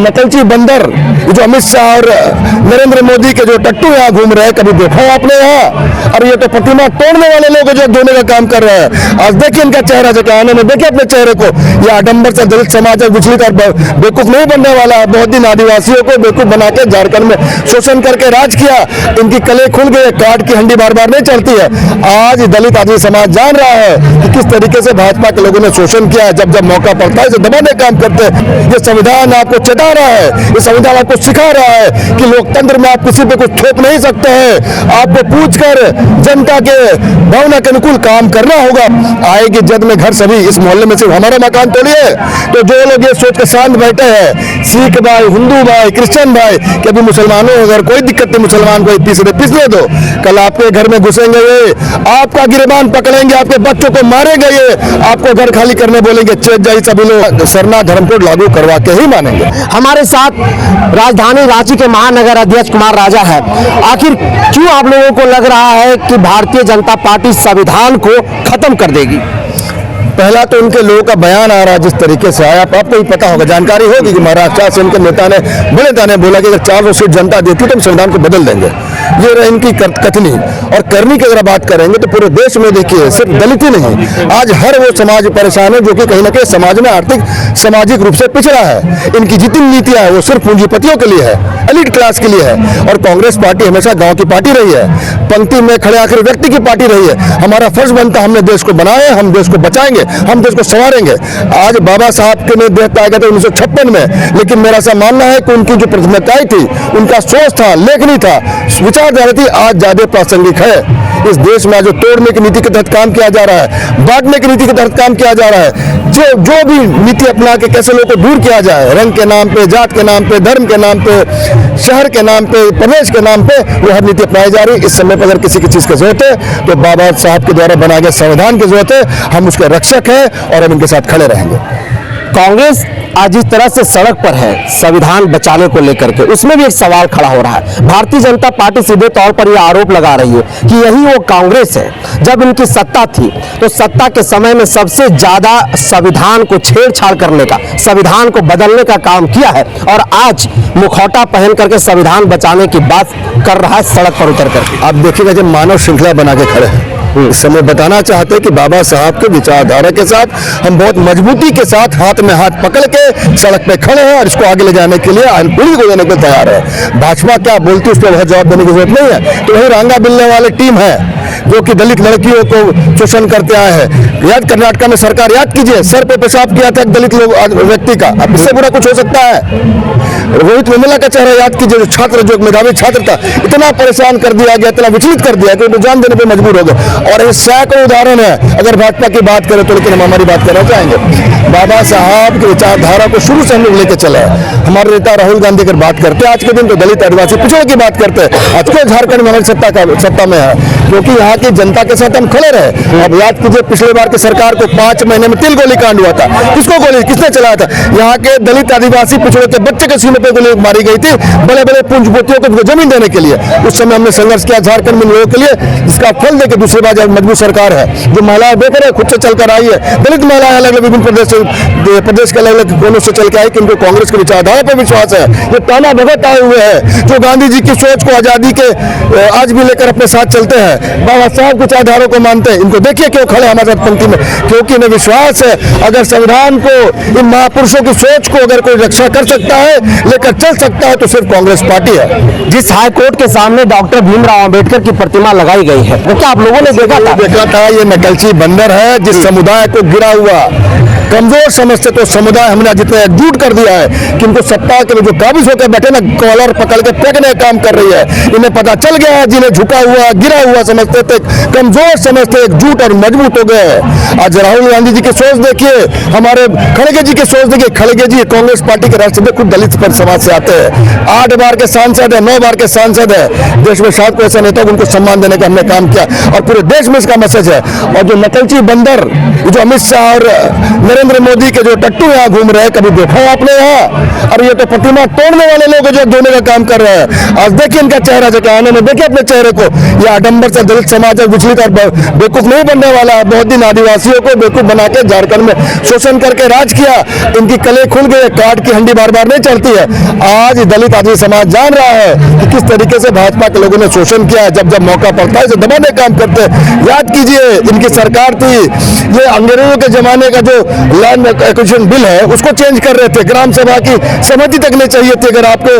नकलची बंदर, जो अमित शाह और नरेंद्र मोदी के जो टट्टू यहाँ घूम रहे हैं, कभी देखा है आपने यहाँ? और ये तो प्रतिमा तोड़ने वाले लोग जो धोने का काम कर रहे हैं। आज देखिए इनका चेहरा, जो आने में देखिए अपने चेहरे को। ये आडंबर से दलित समाज विचलित और बेवकूफ नहीं बनने वाला है। बहुत दिन आदिवासियों को बेवकूफ बना के झारखंड में शोषण करके राज किया, इनकी कले खुल गई, कार्ड की हंडी बार बार नहीं चलती है। आज दलित आदिवासी समाज जान रहा है कि किस तरीके से भाजपा के लोगों ने शोषण किया है। जब जब मौका पड़ता है इसे दबाने का काम करते हैं। ये संविधान आपको चेता रहा है, ये संविधान आपको सिखा रहा है कि लोकतंत्र में आप किसी पे कुछ थोप नहीं सकते हैं। आपको पूछकर जनता के भावना के अनुकूल काम करना होगा। आएगी जद में घर सभी, इस मोहल्ले में सिर्फ हमारा मकान थोड़ी है। तो जो लोग ये सोच कर शांत बैठे हैं, सिख भाई, हिंदू भाई, क्रिश्चियन भाई, कि अभी मुसलमानों अगर कोई दिक्कत नहीं, मुसलमान को पिसने दो, कल आपके घर में घुसेंगे ये, आपका गिरबान पकड़ेंगे, आपके बच्चों को मारेंगे ये, आपको घर खाली करने बोलेंगे। चेत जाई सभी लोग सरना धर्म कोड लागू करवा के ही मानेंगे। हमारे साथ राजधानी रांची के महानगर अध्यक्ष कुमार राजा है। आखिर क्यों आप लोगों को लग रहा है कि भारतीय जनता पार्टी संविधान को खत्म कर देगी? पहला तो उनके लोगों का बयान आ रहा है जिस तरीके से आया, आपको ही पता होगा, जानकारी होगी कि महाराष्ट्र से उनके नेता ने, बड़े नेता ने बोला कि अगर 400 सीट जनता देती तो हम संविधान को बदल देंगे। ये रही इनकी कथनी। और करनी की अगर बात करेंगे तो पूरे देश में देखिए, सिर्फ दलित ही नहीं, आज हर वो समाज परेशान है जो कि कहीं ना कहीं समाज में आर्थिक सामाजिक रूप से पिछड़ा है। इनकी जितनी नीतियां है वो सिर्फ पूंजीपतियों के लिए है, एलिट क्लास के लिए है। और कांग्रेस पार्टी हमेशा गांव की पार्टी रही है, पंक्ति में खड़े आखिर व्यक्ति की पार्टी रही है। हमारा फर्ज बनता है, हमने देश को बनाया, हम देश को बचाएंगे, हम देश को संवारेंगे। आज बाबा साहब के ने देश पाया गया था 1956 में, लेकिन मेरा ऐसा मानना है कि उनकी जो प्रतिबद्धता थी, उनका सोच था, लेखनी था, विचारधारा थी, आज ज्यादा प्रासंगिक है। इस देश में जो तोड़ने की नीति के तहत काम किया जा रहा है, बांटने की नीति के तहत काम किया जा रहा है, जो भी नीति अपना के कैसे लोगों को दूर किया जाए, रंग के नाम पे, जात के नाम पे, धर्म के नाम पे, शहर के नाम पे, प्रदेश के नाम पे, वो हर नीति अपनाई जा रही है। इस समय पर अगर किसी की चीज की जरूरत है तो बाबा साहब के द्वारा बनाए गए संविधान की जरूरत है। हम उसके रक्षक हैं और हम इनके साथ खड़े रहेंगे। कांग्रेस आज जिस तरह से सड़क पर है संविधान बचाने को लेकर के, उसमें भी एक सवाल खड़ा हो रहा है। भारतीय जनता पार्टी सीधे तौर पर यह आरोप लगा रही है कि यही वो कांग्रेस है जब इनकी सत्ता थी तो सत्ता के समय में सबसे ज्यादा संविधान को छेड़छाड़ करने का, संविधान को बदलने का काम किया है, और आज मुखौटा पहन करके संविधान बचाने की बात कर रहा है सड़क पर उतर करके। आप देखिएगा जब मानव श्रृंखला बना के खड़े हैं, इस समय बताना चाहते हैं कि बाबा साहब के विचारधारा के साथ हम बहुत मजबूती के साथ हाथ में हाथ पकड़ के सड़क पे खड़े हैं और इसको आगे ले जाने के लिए पीढ़ी को देने को तैयार है। भाजपा क्या बोलती है उस पर बहुत जवाब देने की जरूरत नहीं है। तो वही रांगा बिलने वाले टीम है जो कि दलित लड़कियों को शोषण करते आए हैं। याद कर्नाटक में सरकार, याद कीजिए, सर पे पेशाब किया था दलित लोग व्यक्ति का। अब इससे बुरा कुछ हो सकता है? रोहित वेमुला का चेहरा याद कीजिए, जो छात्र, जो मेधावी छात्र था, इतना परेशान कर दिया गया, इतना विचलित कर दिया कि वो जान देने पर मजबूर हो गए। और ये सैकड़ों उदाहरण है अगर भाजपा की बात करें तो, लेकिन हम हमारी बात करना चाहेंगे। बाबा साहब की विचारधारा को शुरू से हम लोग लेकर चले हैं। हमारे नेता राहुल गांधी अगर बात करते हैं आज के दिन तो दलित आदिवासी पिछड़े की बात करते हैं। आज क्यों झारखंड में हमारी सत्ता में है? क्योंकि यहाँ की जनता के साथ हम खड़े रहे। अब याद कीजिए पिछले बार की सरकार को 5 महीने में तिल गोली कांड हुआ था। किसको गोली, किसने चलाया था? यहाँ के दलित आदिवासी पिछड़े के बच्चे के सीने पे गोली मारी गई थी, बड़े बड़े पूंजीपतियों को जमीन देने के लिए। उस समय हमने संघर्ष किया झारखंड में लोगों के लिए, जिसका फल देकर दूसरी बार जब मजबूत सरकार है, जो महिलाएं देख रहे खुद से चलकर आई है, दलित महिलाएं अलग अलग विभिन्न प्रदेश के अलग अलग कोनों से चल के आई, किनको कांग्रेस की विचारधारा पर विश्वास है। ये ताना भगत आए हुए हैं जो गांधी जी की सोच को, आजादी के आज भी लेकर अपने साथ चलते हैं, बाबा साहब की विचारधारा को मानते हैं। इनको देखिए क्यों खड़े हमारे साथ पंक्ति में, क्योंकि इन्हें विश्वास है अगर संविधान को, इन महापुरुषों की सोच को अगर कोई रक्षा कर सकता है, लेकर चल सकता है, तो सिर्फ कांग्रेस पार्टी है। जिस हाईकोर्ट के सामने डॉक्टर भीमराव अंबेडकर की प्रतिमा लगाई गई है, वो क्या आप लोगों ने देखा था? ये नकलची बंदर है जिस समुदाय को गिरा हुआ कमजोर समझते तो समुदाय हमने जितना एकजुट कर दिया है कि इनको सत्ता के जो काबिज होकर बैठे ना, कॉलर पकड़ के फेंकने का काम कर रही है। इन्हें पता चल गया है, जिन्हें झुका हुआ गिरा हुआ समझते थे, कमजोर समझते, एकजुट और मजबूत हो गए। आज राहुल गांधी जी की सोच देखिए, हमारे खड़गे जी की सोच देखिए। खड़गे जी कांग्रेस पार्टी के राष्ट्रीय खुद दलित पर समाज से आते हैं, 8 बार के सांसद है, 9 बार के सांसद है। देश में शायद कोई ऐसा नेता उनको सम्मान देने का हमने काम किया और पूरे देश में इसका मैसेज है। और जो नकलची बंदर, जो अमित शाह और नरेंद्र मोदी के जो टट्टू यहाँ घूम रहे हैं, कभी देखा है आपने यहाँ? और ये तो प्रतिमा तोड़ने वाले लोग जो धोने का काम कर रहे हैं। आज देखिए इनका चेहरा, जो आने में देखिए अपने चेहरे को। ये आडंबर से दलित समाज अब विचलित और बेवकूफ नहीं बनने वाला है। बहुत दिन आदिवासियों को बेवकूफ बना के झारखंड में शोषण करके राज किया, इनकी कले खुल गई, काट की हंडी बार बार नहीं चलती है। आज दलित आदिवासी समाज जान रहा है कि किस तरीके से भाजपा के लोगों ने शोषण किया है। जब जब मौका पड़ता है इसे दबाने का काम करते हैं। याद कीजिए, इनकी सरकार थी, ये अंग्रेजों के जमाने का जो लैंड एक्विजिशन बिल है उसको चेंज कर रहे थे। ग्राम सभा की सहमति तक नहीं चाहिए थी। अगर आपके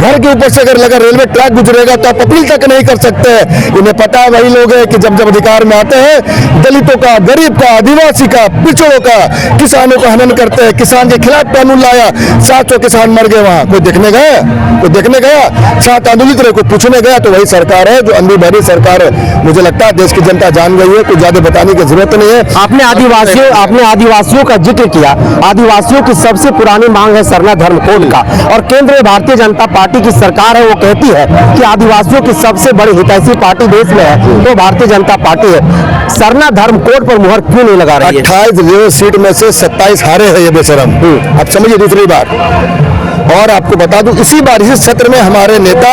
घर के ऊपर से अगर लगा रेलवे ट्रैक गुजरेगा तो आप अपील तक नहीं कर सकते। इन्हें पता है, वही लोग हैं कि जब जब अधिकार में आते हैं दलितों का, गरीब का, आदिवासी का, पिछड़ों का, किसानों का हनन करते हैं। किसान के खिलाफ कानून लाया, 700 किसान मर गए। वहां कोई देखने गया? कोई देखने गया? 7 आंदोलित रहे, कोई पूछने गया? तो वही सरकार है जो अंधी बहरी सरकार है। मुझे लगता है देश की जनता जान गई है, कुछ ज्यादा बताने की जरूरत नहीं है। आपने आदिवासियों का जिक्र किया। आदिवासियों की सबसे पुरानी मांग है सरना धर्म कोड का, और केंद्र में भारतीय जनता पार्टी की सरकार है, वो कहती है कि आदिवासियों की सबसे बड़ी हितैषी पार्टी देश में है तो भारतीय जनता पार्टी है। सरना धर्म कोड पर मुहर क्यों नहीं लगा रही है? 28 सीट में से 27 हारे हैं ये बेशरम। अब समझिए दूसरी बात। और आपको बता दूं, इसी बार इसी सत्र में हमारे नेता,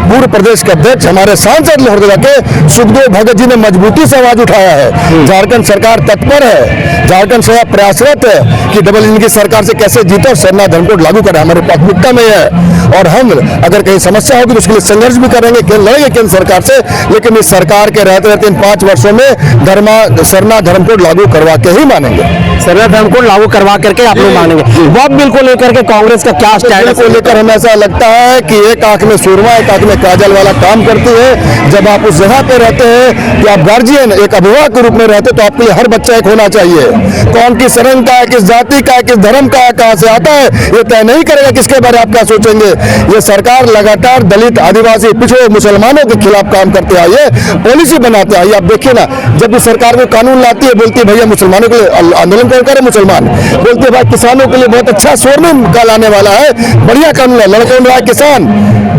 पूर्व प्रदेश के अध्यक्ष, हमारे सांसद लोहरदगा के सुखदेव भगत जी ने मजबूती से आवाज उठाया है। झारखंड सरकार तत्पर है, झारखंड सरकार प्रयासरत है कि डबल इंजन की सरकार से कैसे जीते और सरना धर्म कोड लागू करें। हमारी प्राथमिकता में है और हम अगर कहीं समस्या होगी तो उसके लिए संघर्ष भी करेंगे, लड़ेंगे केंद्र सरकार से। लेकिन इस सरकार के रहते रहते इन 5 वर्षों में सरना धर्म कोड लागू करवा के ही मानेंगे। सरना धर्म कोड लागू करवा करके आप लोग मानेंगे। वक्त बिल को लेकर के कांग्रेस का क्या स्टैंड को लेकर हमें ऐसा लगता है कि एक आंख में सुरमा, एक आंख में काजल वाला काम करती है। जब आप उस जगह पे रहते हैं कि आप गार्जियन, एक अभिभावक के रूप में रहते, तो आपके लिए हर बच्चा एक होना चाहिए। कौन किस रंग का है, किस जाति का है, किस धर्म का है, कहां से आता है, ये तय नहीं करेगा किसके बारे आप क्या सोचेंगे। ये सरकार लगातार दलित, आदिवासी, पिछड़े, मुसलमानों के खिलाफ काम करते आई है, पॉलिसी बनाते आई। आप देखिए ना, जब भी सरकार को कानून लाती है बोलती है भैया मुसलमानों के लिए आंदोलन करे, मुसलमान बोलते हैं भाई किसानों के लिए बहुत अच्छा स्वर्णिम काल आने वाला है, बढ़िया कानून है। लड़कों में किसान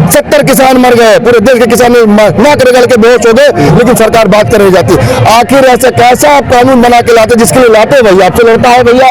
70 किसान मर गए, पूरे देश के किसान नाक रगड़ के बेहोश हो गए, लेकिन सरकार बात कर नहीं जाती। आखिर ऐसा कैसा आप कानून बना के लाते, जिसके लिए लाते भैया? आपसे लड़ता है भैया,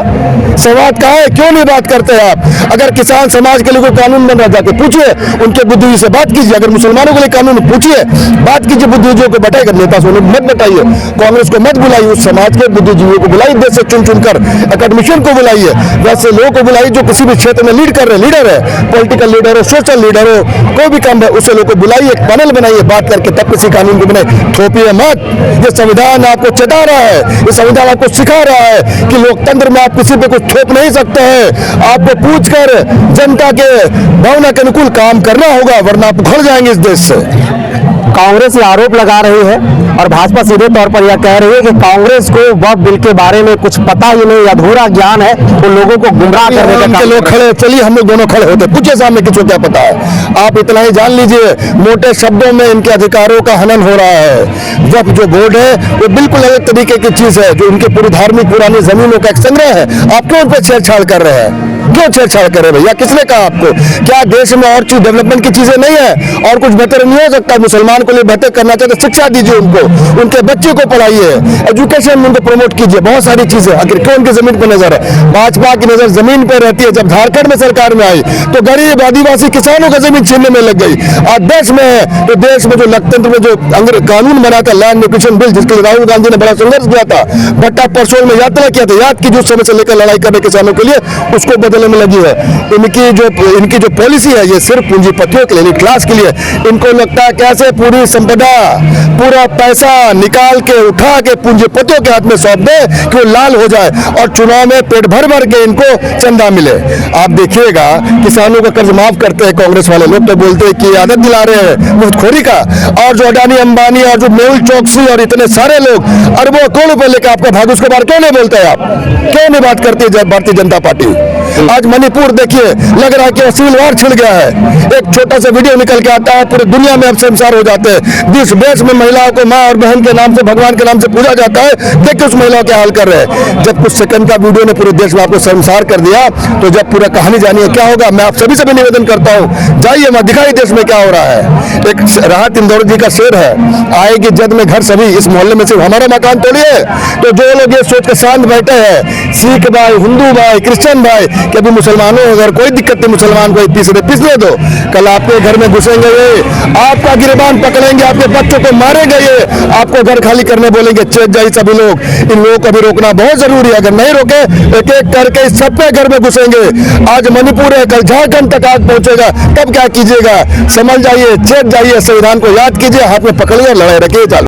संवाद कहाँ है? क्यों नहीं बात करते आप? अगर किसान समाज के लिए कोई कानून बन रहा, जाके पूछिए, उनके बुद्धिजीवी से बात कीजिए। अगर मुसलमानों के लिए कानून पूछिए, बात कीजिए, बुद्धिजीवियों को बैठाइए, नेता से मत बताइए, कांग्रेस को मत बुलाइए, उस समाज के बुद्धिजीवियों को बुलाइए, देश से चुन चुनकर एकेडमिशियन को बुलाइए, वैसे लोगों को बुलाइए जो किसी भी क्षेत्र में लीड कर रहे, लीडर है, पॉलिटिकल लीडर हो, सोशल लीडर हो, कोई भी काम है, उसे लोगों को बुलाइए, एक पैनल बनाइए, बात करके तब किसी कानून को बनाए। थोपिए मत। ये संविधान आपको चेता रहा है, ये संविधान आपको सिखा रहा है कि लोकतंत्र में आप किसी पे कुछ थोप नहीं सकते हैं। आपको पूछकर जनता के भावना के अनुकूल काम करना होगा, वरना आप उखड़ जाएंगे इस देश से। कांग्रेस ये आरोप लगा रही है और भाजपा सीधे तौर पर यह कह रही है कि कांग्रेस को वक्फ बिल के बारे में कुछ पता ही नहीं, अधूरा ज्ञान है, वो लोगों को गुमराह करने का काम। लोग खड़े, चलिए हम लोग दोनों खड़े होते, पूछे सामने किसी को क्या पता है। आप इतना ही जान लीजिए, मोटे शब्दों में इनके अधिकारों का हनन हो रहा है। वक्फ जो बोर्ड है वो बिल्कुल अलग तरीके की चीज है, जो उनकी पूरी धार्मिक पुरानी जमीनों का एक संग्रह है। आप क्यों उन पर छेड़छाड़ कर रहे हैं? क्यों छेड़छाड़ कर रहे भैया? किसने कहा आपको? क्या देश में और चीज डेवलपमेंट की चीजें नहीं है? और कुछ बेहतर नहीं हो सकता? मुसलमान को लिए बेहतर करना चाहते, शिक्षा दीजिए उनको, उनके बच्चे को पढ़ाइए, एजुकेशन में उनको प्रमोट कीजिए, बहुत सारी चीजें। आखिर क्यों उनकी जमीन पर नजर है? भाजपा की नजर जमीन पर रहती है। जब झारखंड में सरकार में आई तो गरीब आदिवासी किसानों का जमीन छीनने में लग गई। आज देश में है तो देश में जो लोकतंत्र में जो कानून बना था, लैंड एक्विजिशन बिल, जिसके लिए राहुल गांधी ने बड़ा संघर्ष किया था, भट्टा परसोल में यात्रा किया था, याद कीजिए, उस समय से लेकर लड़ाई करने किसानों के लिए, उसको बदलने में लगी है। इनकी जो पॉलिसी है ये सिर्फ पूंजीपतियों के लिए, क्लास के लिए। इनको लगता है कैसे पूरी संपदा, पूरा पैसा निकाल के उठा के पूंजीपतियों के हाथ में सौंप दे कि वो लाल हो जाए और चुनाव में पेट भर भर के इनको चंदा मिले। आप देखिएगा किसानों का कर्ज माफ करते हैं कांग्रेस वाले लोग, तो बोलते हैं कि आदत दिला रहे हैं मुफ्तखोरी का। और जो अडानी अंबानी और जो मेहुल चौकसी और इतने सारे लोग अरबों करोड़ रुपए लेकर आपका भाग, उसके बारे क्यों नहीं बोलते? आप क्यों नहीं बात करती है भारतीय जनता पार्टी? आज मणिपुर देखिए, लग रहा है कि सिविल वार छिड़ गया है। एक छोटा सा वीडियो निकल के आता है, पूरी दुनिया में अब शर्मसार हो जाते हैं। जिस देश में महिलाओं को माँ और बहन के नाम से, भगवान के नाम से पूजा जाता है, देखिए उस महिलाओं के हाल कर रहे हैं। जब कुछ सेकंड का वीडियो ने पूरे देश में आपको शर्मसार कर दिया, तो जब पूरा कहानी जानिए क्या होगा। मैं आप सभी से भी निवेदन करता हूँ, जाइए वहां दिखाइए देश में क्या हो रहा है। एक राहत इंदौर जी का शेर है, आएगी जद में घर सभी, इस मोहल्ले में सिर्फ हमारा मकान थोड़ी है। तो जो लोग ये सोच के शांत बैठे हैं, सिख भाई, हिंदू भाई, क्रिश्चियन भाई, कि भी मुसलमान हो, अगर कोई दिक्कत नहीं मुसलमान को पिसने दो, कल आपके घर में घुसेंगे ये, आपका गिरबान पकड़ेंगे, आपके बच्चों को मारेंगे ये, आपको घर खाली करने बोलेंगे, चेत जाइए सभी लोग। इन लोगों को भी रोकना बहुत जरूरी है, अगर नहीं रोके एक एक करके सबके घर में घुसेंगे। आज मणिपुर है, कल झारखंड तक आग पहुंचेगा, तब क्या कीजिएगा? समझ जाइए, चेत जाइए, संविधान को याद कीजिए, हाथ में पकड़िए, लड़ाई रखिए, चालू।